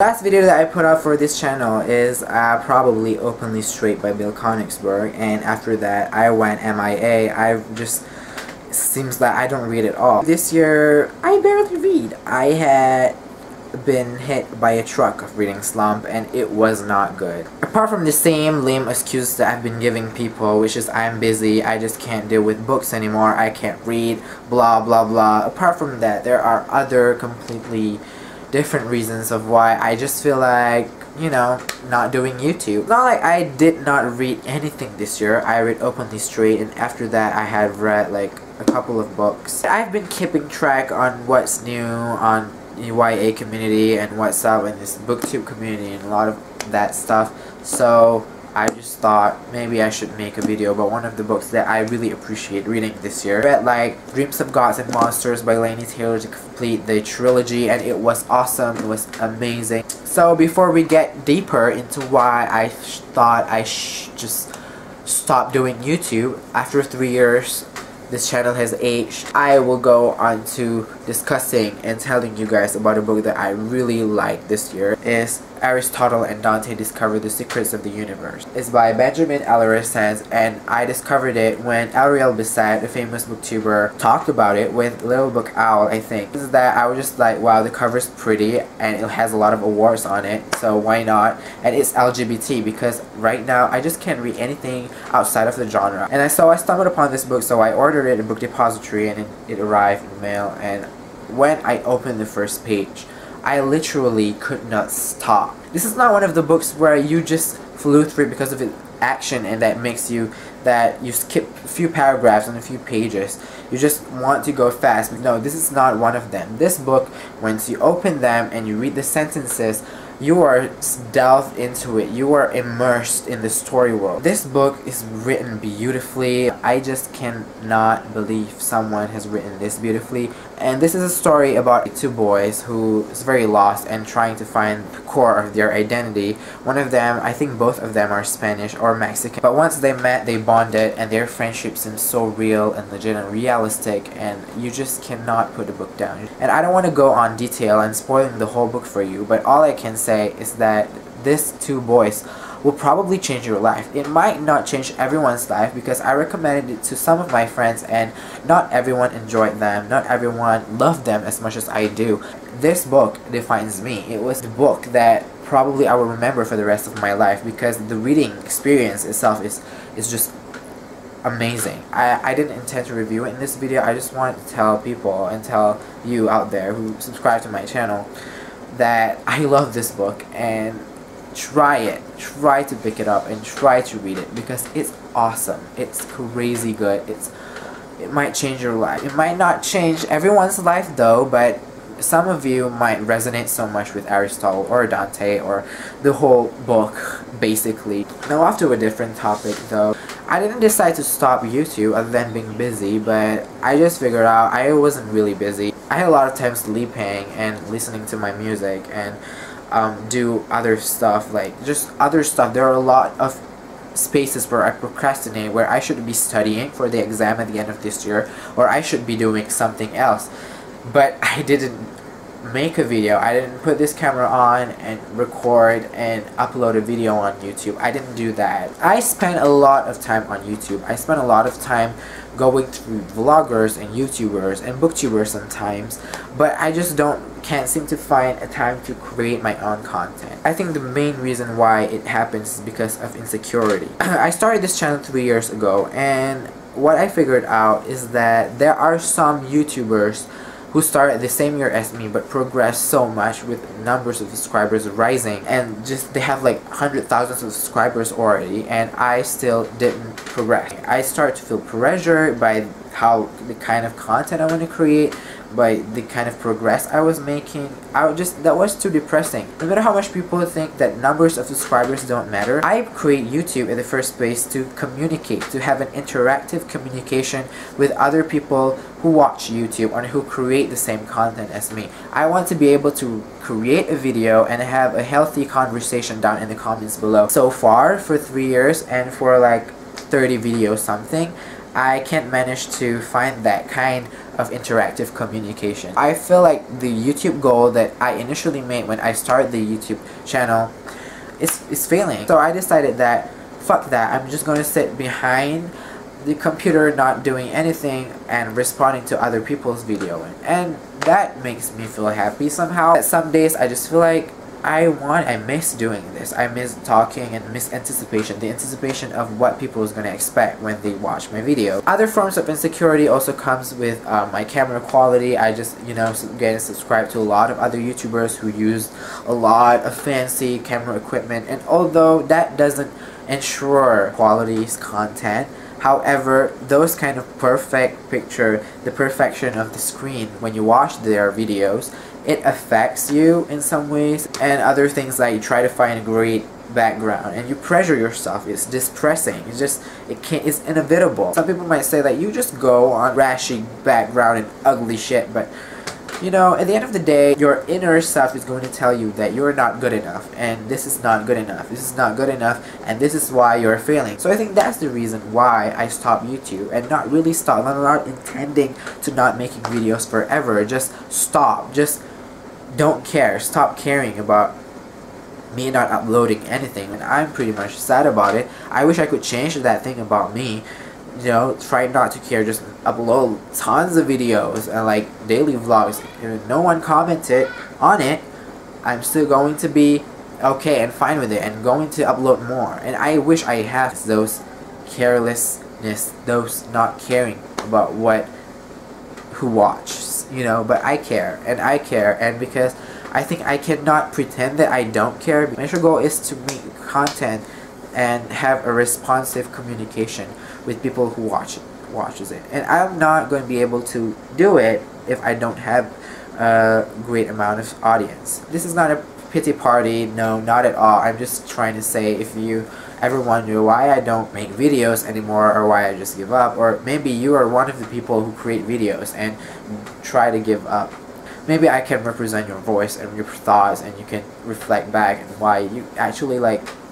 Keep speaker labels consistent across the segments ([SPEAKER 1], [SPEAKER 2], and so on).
[SPEAKER 1] Last video that I put up for this channel is probably Openly Straight by Bill Konigsberg, and after that I went MIA. Seems that I don't read at all. This year I barely read. I had been hit by a truck of reading slump and it was not good. Apart from the same lame excuse that I've been giving people, which is I'm busy, I just can't deal with books anymore, I can't read, blah blah blah. Apart from that, there are other completely different reasons of why I just feel like, you know, not doing YouTube. Not like I did not read anything this year. I read Openly Straight, and after that I had read like a couple of books. I've been keeping track on what's new on the YA community and what's up in this booktube community and a lot of that stuff, so I just thought maybe I should make a video about one of the books that I really appreciate reading this year. I read like Dreams of Gods and Monsters by Laini Taylor to complete the trilogy, and it was awesome, it was amazing. So before we get deeper into why I thought I just stop doing YouTube after 3 years, this channel has aged, I will go on to discussing and telling you guys about a book that I really like this year. Is Aristotle and Dante Discover the Secrets of the Universe. It's by Benjamin Alvarez, and I discovered it when Ariel Bissett, the famous booktuber, talked about it with Little Book Owl, I think. Is that I was just like, wow, the cover's pretty and it has a lot of awards on it, so why not? And it's LGBT, because right now I just can't read anything outside of the genre. And so I stumbled upon this book, so I ordered it at Book Depository, and it arrived in the mail. And when I opened the first page, I literally could not stop. This is not one of the books where you just flew through it because of its action and that you skip a few paragraphs and a few pages. You just want to go fast. But no, this is not one of them. This book, once you open them and you read the sentences, you are delved into it. You are immersed in the story world. This book is written beautifully. I just cannot believe someone has written this beautifully. And this is a story about two boys who is very lost and trying to find the core of their identity. One of them, I think both of them are Spanish or Mexican. But once they met, they bonded, and their friendship seems so real and legit and realistic, and you just cannot put the book down. And I don't want to go on detail and spoiling the whole book for you, but all I can say is that these two boys will probably change your life. It might not change everyone's life, because I recommended it to some of my friends and not everyone enjoyed them, not everyone loved them as much as I do. This book defines me. It was the book that probably I will remember for the rest of my life, because the reading experience itself is just amazing. I didn't intend to review it in this video. I just wanted to tell people and tell you out there who subscribe to my channel that I love this book, and try it. Try to pick it up and try to read it, because it's awesome. It's crazy good. It might change your life. It might not change everyone's life though, but some of you might resonate so much with Aristotle or Dante or the whole book basically. Now off to a different topic though. I didn't decide to stop YouTube other than being busy, but I just figured out I wasn't really busy. I had a lot of time sleeping and listening to my music and do other stuff, like just other stuff. There are a lot of spaces where I procrastinate, where I should be studying for the exam at the end of this year, or I should be doing something else. But I didn't make a video. I didn't put this camera on and record and upload a video on YouTube. I didn't do that. I spent a lot of time on YouTube. I spent a lot of time going through vloggers and YouTubers and booktubers sometimes, but I just can't seem to find a time to create my own content. I think the main reason why it happens is because of insecurity. I started this channel 3 years ago, and what I figured out is that there are some YouTubers who started the same year as me but progressed so much with numbers of subscribers rising, and just they have like 100,000 subscribers already, and I still didn't progress. I started to feel pressured by the kind of content I want to create, by the kind of progress I was making. That was too depressing. No matter how much people think that numbers of subscribers don't matter, I create YouTube in the first place to communicate, to have an interactive communication with other people who watch YouTube or who create the same content as me. I want to be able to create a video and have a healthy conversation down in the comments below. So far, for 3 years and for like 30 videos something, I can't manage to find that kind of interactive communication. I feel like the YouTube goal that I initially made when I started the YouTube channel is failing. So I decided that fuck that, I'm just going to sit behind the computer not doing anything and responding to other people's video, and that makes me feel happy somehow. Some days I just feel like I miss doing this. I miss talking and miss anticipation. The anticipation of what people is going to expect when they watch my video. Other forms of insecurity also comes with my camera quality. I just, getting subscribed to a lot of other YouTubers who use a lot of fancy camera equipment, and although that doesn't ensure quality's content, however, those kind of perfect picture, the perfection of the screen when you watch their videos, it affects you in some ways. And other things like you try to find a great background and you pressure yourself. It's depressing. It's inevitable. Some people might say that you just go on rashy background and ugly shit, but at the end of the day, your inner self is going to tell you that you're not good enough, and this is not good enough, this is not good enough, and this is why you're failing. So I think that's the reason why I stopped YouTube, and not really stop. I'm not intending to not making videos forever. Just stop. Just don't care. Stop caring about me not uploading anything, and I'm pretty much sad about it. I wish I could change that thing about me. Try not to care, just upload tons of videos and like daily vlogs. If no one commented on it, I'm still going to be okay and fine with it and going to upload more. And I wish I have those carelessness, those not caring about who watches, but I care, and because I think I cannot pretend that I don't care. My initial goal is to make content and have a responsive communication with people who watches it, and I'm not going to be able to do it if I don't have a great amount of audience. This is not a pity party, no, not at all. I'm just trying to say, if you ever wonder why I don't make videos anymore or why I just give up, or maybe you are one of the people who create videos and try to give up, maybe I can represent your voice and your thoughts, and you can reflect back and why you actually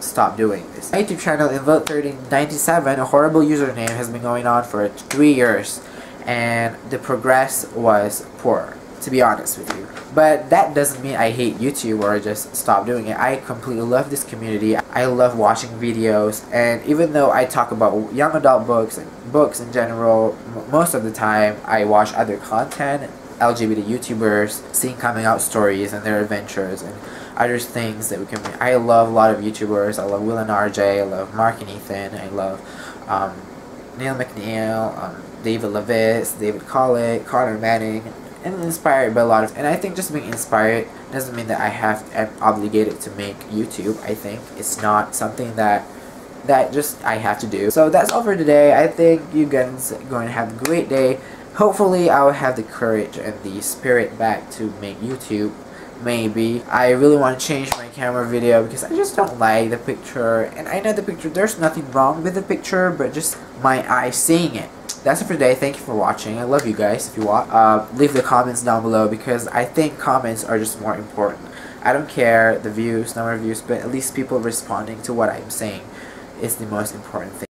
[SPEAKER 1] stop doing this. My YouTube channel, Invoke1397, a horrible username, has been going on for 3 years, and the progress was poor, to be honest with you. But that doesn't mean I hate YouTube or just stop doing it. I completely love this community. I love watching videos, and even though I talk about young adult books and books in general, most of the time I watch other content, LGBT YouTubers, seeing coming out stories and their adventures and other things that we can make. I love a lot of YouTubers. I love Will and RJ, I love Mark and Ethan, I love Neil McNeil, David Levis, David Collett, Connor Manning, and inspired by a lot of, and I think just being inspired doesn't mean that I'm obligated to make YouTube. I think it's not something that just I have to do. So that's all for today. I think you guys are going to have a great day. Hopefully I will have the courage and the spirit back to make YouTube. Maybe. I really want to change my camera video because I just don't like the picture, and I know the picture, there's nothing wrong with the picture, but just my eyes seeing it. That's it for today. Thank you for watching. I love you guys. If you watch, leave the comments down below, because I think comments are just more important. I don't care the views, number of views, but at least people responding to what I'm saying is the most important thing.